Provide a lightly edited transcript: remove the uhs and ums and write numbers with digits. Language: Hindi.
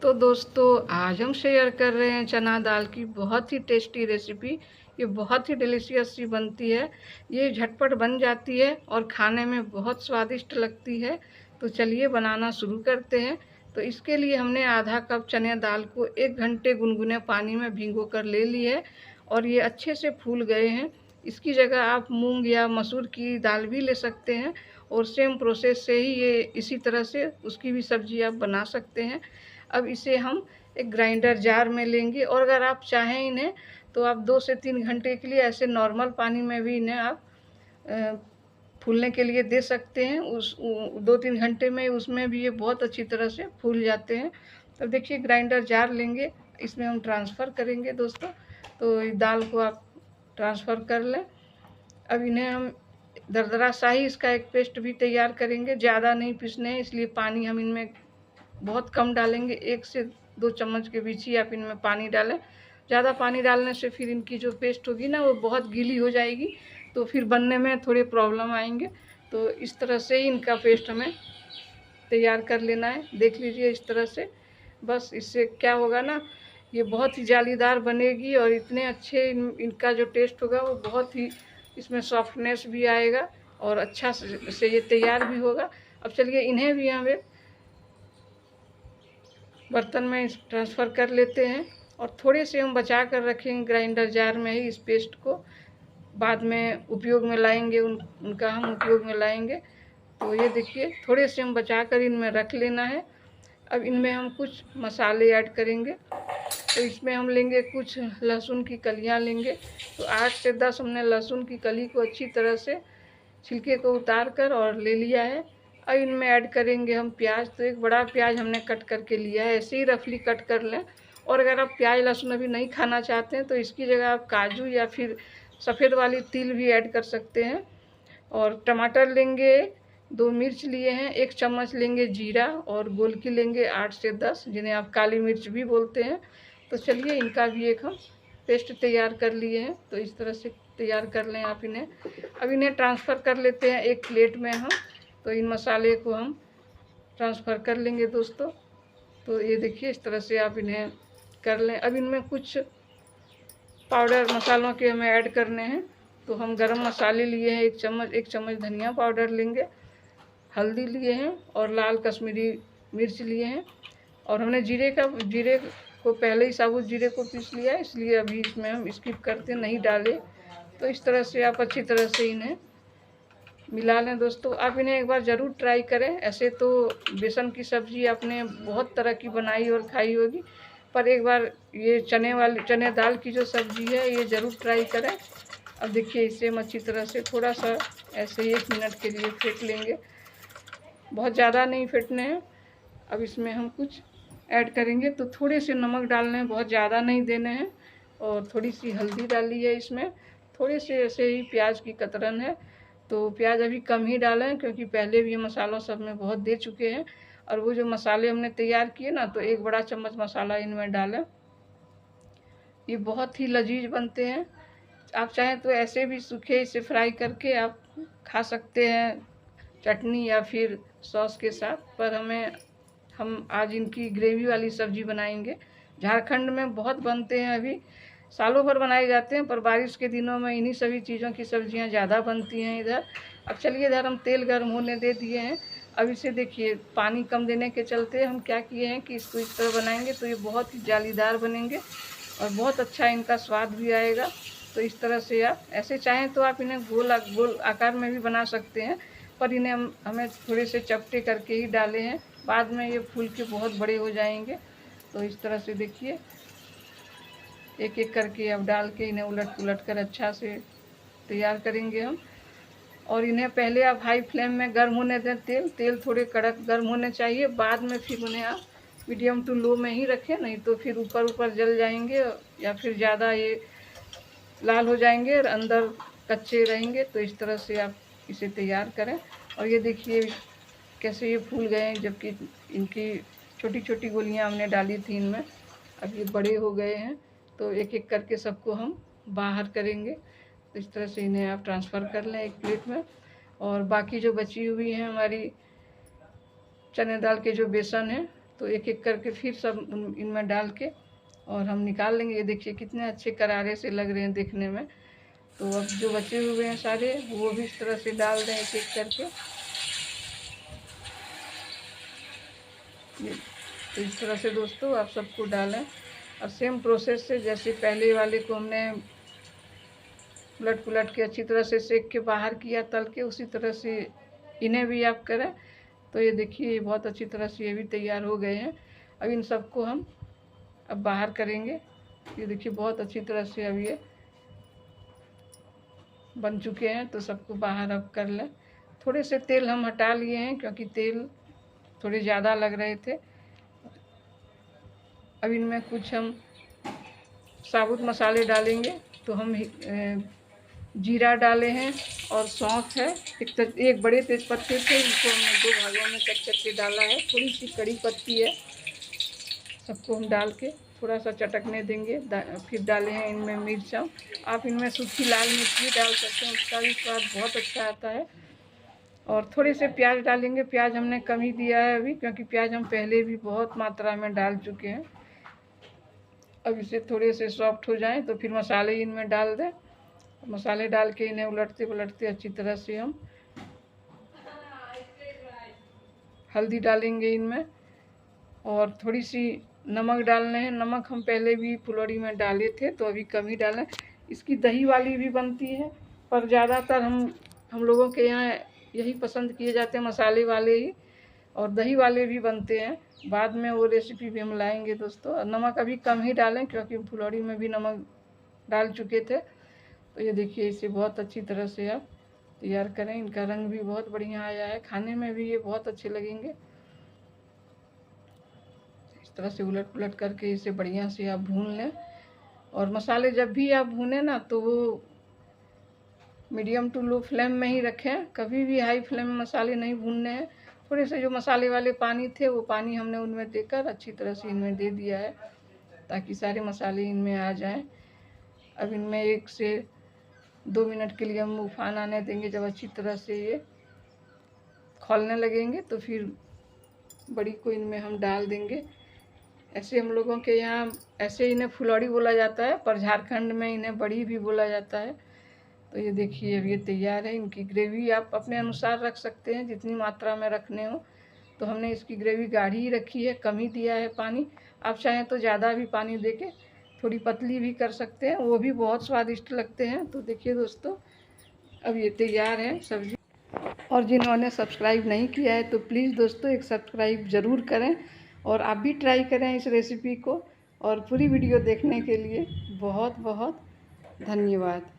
तो दोस्तों आज हम शेयर कर रहे हैं चना दाल की बहुत ही टेस्टी रेसिपी। ये बहुत ही डिलीशियस सी बनती है। ये झटपट बन जाती है और खाने में बहुत स्वादिष्ट लगती है। तो चलिए बनाना शुरू करते हैं। तो इसके लिए हमने आधा कप चने दाल को 1 घंटे गुनगुने पानी में भिगो कर ले ली है और ये अच्छे से फूल गए हैं। इसकी जगह आप मूंग या मसूर की दाल भी ले सकते हैं और सेम प्रोसेस से ही ये इसी तरह से उसकी भी सब्जी आप बना सकते हैं। अब इसे हम एक ग्राइंडर जार में लेंगे और अगर आप चाहें इन्हें तो आप 2 से 3 घंटे के लिए ऐसे नॉर्मल पानी में भी इन्हें आप फूलने के लिए दे सकते हैं। 2-3 घंटे में उसमें भी ये बहुत अच्छी तरह से फूल जाते हैं। तो देखिए ग्राइंडर जार लेंगे, इसमें हम ट्रांसफ़र करेंगे दोस्तों। तो दाल को आप ट्रांसफ़र कर लें। अब इन्हें हम दरदरा सा ही इसका एक पेस्ट भी तैयार करेंगे, ज़्यादा नहीं पीसने हैं, इसलिए पानी हम इनमें बहुत कम डालेंगे। 1 से 2 चम्मच के बीच ही आप इनमें पानी डालें। ज़्यादा पानी डालने से फिर इनकी जो पेस्ट होगी ना वो बहुत गीली हो जाएगी, तो फिर बनने में थोड़े प्रॉब्लम आएंगे। तो इस तरह से ही इनका पेस्ट हमें तैयार कर लेना है। देख लीजिए इस तरह से। बस इससे क्या होगा ना, ये बहुत ही जालीदार बनेगी और इतने अच्छे इनका जो टेस्ट होगा वो बहुत ही, इसमें सॉफ्टनेस भी आएगा और अच्छा से ये तैयार भी होगा। अब चलिए इन्हें भी हम एक बर्तन में ट्रांसफ़र कर लेते हैं और थोड़े से हम बचा कर रखेंगे ग्राइंडर जार में ही। इस पेस्ट को बाद में उपयोग में लाएंगे, उनका हम उपयोग में लाएंगे। तो ये देखिए थोड़े से हम बचा कर इनमें रख लेना है। अब इनमें हम कुछ मसाले ऐड करेंगे। तो इसमें हम लेंगे कुछ लहसुन की कलियां लेंगे। तो 8 से 10 हमने लहसुन की कली को अच्छी तरह से छिलके को उतार कर और ले लिया है। अब इनमें ऐड करेंगे हम प्याज। तो एक बड़ा प्याज हमने कट करके लिया है, ऐसे ही रफली कट कर लें। और अगर आप प्याज लहसुन अभी नहीं खाना चाहते हैं तो इसकी जगह आप काजू या फिर सफ़ेद वाली तिल भी ऐड कर सकते हैं। और टमाटर लेंगे, 2 मिर्च लिए हैं, 1 चम्मच लेंगे जीरा और गोलकी लेंगे 8 से 10, जिन्हें आप काली मिर्च भी बोलते हैं। तो चलिए इनका भी एक हम पेस्ट तैयार कर लिए हैं। तो इस तरह से तैयार कर लें आप इन्हें। अब इन्हें ट्रांसफ़र कर लेते हैं एक प्लेट में हम। तो इन मसाले को हम ट्रांसफ़र कर लेंगे दोस्तों। तो ये देखिए इस तरह से आप इन्हें कर लें। अब इनमें कुछ पाउडर मसालों के हमें ऐड करने हैं। तो हम गरम मसाले लिए हैं 1 चम्मच धनिया पाउडर लेंगे, हल्दी लिए हैं और लाल कश्मीरी मिर्च लिए हैं। और हमने जीरे को पहले ही साबुत जीरे को पीस लिया है, इसलिए अभी इसमें हम स्किप करते नहीं डालें। तो इस तरह से आप अच्छी तरह से इन्हें मिला लें दोस्तों। आप इन्हें एक बार ज़रूर ट्राई करें। ऐसे तो बेसन की सब्ज़ी आपने बहुत तरह की बनाई और खाई होगी, पर एक बार ये चने दाल की जो सब्ज़ी है ये ज़रूर ट्राई करें। अब देखिए इसे हम अच्छी तरह से थोड़ा सा ऐसे 1 मिनट के लिए फेंट लेंगे, बहुत ज़्यादा नहीं फेंटने हैं। अब इसमें हम कुछ ऐड करेंगे। तो थोड़े से नमक डालने हैं, बहुत ज़्यादा नहीं देने हैं। और थोड़ी सी हल्दी डाली है इसमें, थोड़े से ऐसे ही प्याज की कतरन है। तो प्याज अभी कम ही डालें क्योंकि पहले भी ये मसालों सब में बहुत दे चुके हैं। और वो जो मसाले हमने तैयार किए ना, तो 1 बड़ा चम्मच मसाला इनमें डालें। ये बहुत ही लजीज बनते हैं। आप चाहें तो ऐसे भी सूखे इसे फ्राई करके आप खा सकते हैं चटनी या फिर सॉस के साथ। पर हम आज इनकी ग्रेवी वाली सब्ज़ी बनाएंगे। झारखंड में बहुत बनते हैं, अभी सालों भर बनाए जाते हैं, पर बारिश के दिनों में इन्हीं सभी चीज़ों की सब्जियां ज़्यादा बनती हैं इधर। अब चलिए इधर हम तेल गर्म होने दे दिए हैं। अब इसे देखिए पानी कम देने के चलते हम क्या किए हैं कि इसको इस तरह बनाएंगे तो ये बहुत ही जालीदार बनेंगे और बहुत अच्छा इनका स्वाद भी आएगा। तो इस तरह से आप ऐसे चाहें तो आप इन्हें गोल आकार में भी बना सकते हैं, पर इन्हें हमें थोड़े से चपटे करके ही डाले हैं, बाद में ये फूल के बहुत बड़े हो जाएंगे। तो इस तरह से देखिए एक एक करके अब डाल के इन्हें उलट पुलट कर अच्छा से तैयार करेंगे हम। और इन्हें पहले आप हाई फ्लेम में गर्म होने दें। तेल थोड़े कड़क गर्म होने चाहिए, बाद में फिर उन्हें आप मीडियम टू लो में ही रखें, नहीं तो फिर ऊपर ऊपर जल जाएंगे या फिर ज़्यादा ये लाल हो जाएंगे और अंदर कच्चे रहेंगे। तो इस तरह से आप इसे तैयार करें। और ये देखिए कैसे ये फूल गए हैं, जबकि इनकी छोटी छोटी गोलियां हमने डाली थी इनमें, अब ये बड़े हो गए हैं। तो एक एक करके सबको हम बाहर करेंगे। तो इस तरह से इन्हें आप ट्रांसफ़र कर लें एक प्लेट में। और बाकी जो बची हुई हैं हमारी चने दाल के जो बेसन है, तो एक एक करके फिर सब इनमें डाल के और हम निकाल लेंगे। ये देखिए कितने अच्छे करारे से लग रहे हैं देखने में। तो अब जो बचे हुए हैं सारे वो भी इस तरह से डाल दें एक एक करके। तो इस तरह से दोस्तों आप सबको डालें और सेम प्रोसेस से जैसे पहले वाले को हमने उलट के अच्छी तरह से सेक के बाहर किया तल के, उसी तरह से इन्हें भी आप करें। तो ये देखिए बहुत अच्छी तरह से ये भी तैयार हो गए हैं। अब इन सबको हम अब बाहर करेंगे। ये देखिए बहुत अच्छी तरह से अब ये बन चुके हैं। तो सबको बाहर अब कर लें। थोड़े से तेल हम हटा लिए हैं क्योंकि तेल थोड़े ज़्यादा लग रहे थे। अब इनमें कुछ हम साबुत मसाले डालेंगे। तो हम जीरा डाले हैं और सौंफ है, एक बड़े तेज पत्ते थे, इनको हमने 2 भागों में कट करके डाला है। थोड़ी सी कड़ी पत्ती है, सबको हम डाल के थोड़ा सा चटकने देंगे। फिर डाले हैं इनमें मिर्चा। आप इनमें सूखी लाल मिर्च भी डाल सकते हैं, उसका भी स्वाद बहुत अच्छा आता है। और थोड़े से प्याज डालेंगे। प्याज हमने कम ही दिया है अभी, क्योंकि प्याज हम पहले भी बहुत मात्रा में डाल चुके हैं। अब इसे थोड़े से सॉफ्ट हो जाएं तो फिर मसाले इनमें डाल दें। मसाले डाल के इन्हें उलटते पलटते अच्छी तरह से हम हल्दी डालेंगे इनमें और थोड़ी सी नमक डालने हैं। नमक हम पहले भी फुलौड़ी में डाले थे तो अभी कम ही डालें। इसकी दही वाली भी बनती है, पर ज़्यादातर हम लोगों के यहाँ यही पसंद किए जाते हैं, मसाले वाले ही। और दही वाले भी बनते हैं, बाद में वो रेसिपी भी हम लाएंगे दोस्तों। नमक अभी कम ही डालें क्योंकि फुलौड़ी में भी नमक डाल चुके थे। तो ये देखिए इसे बहुत अच्छी तरह से आप तैयार करें। इनका रंग भी बहुत बढ़िया आया है, खाने में भी ये बहुत अच्छे लगेंगे। इस तरह से उलट पुलट करके इसे बढ़िया से आप भून लें। और मसाले जब भी आप भूनें ना तो वो मीडियम टू लो फ्लेम में ही रखें, कभी भी हाई फ्लेम में मसाले नहीं भूनने हैं। थोड़े से जो मसाले वाले पानी थे वो पानी हमने उनमें देकर अच्छी तरह से इनमें दे दिया है ताकि सारे मसाले इनमें आ जाएं। अब इनमें 1 से 2 मिनट के लिए हम उफान आने देंगे। जब अच्छी तरह से ये खौलने लगेंगे तो फिर बड़ी को इनमें हम डाल देंगे। ऐसे हम लोगों के यहाँ ऐसे इन्हें फुलौड़ी बोला जाता है, पर झारखंड में इन्हें बड़ी भी बोला जाता है। तो ये देखिए अब ये तैयार है। इनकी ग्रेवी आप अपने अनुसार रख सकते हैं जितनी मात्रा में रखने हो। तो हमने इसकी ग्रेवी गाढ़ी ही रखी है, कम ही दिया है पानी। आप चाहें तो ज़्यादा भी पानी देके थोड़ी पतली भी कर सकते हैं, वो भी बहुत स्वादिष्ट लगते हैं। तो देखिए दोस्तों अब ये तैयार है सब्ज़ी। और जिन्होंने सब्सक्राइब नहीं किया है तो प्लीज़ दोस्तों एक सब्सक्राइब ज़रूर करें और आप भी ट्राई करें इस रेसिपी को। और पूरी वीडियो देखने के लिए बहुत बहुत धन्यवाद।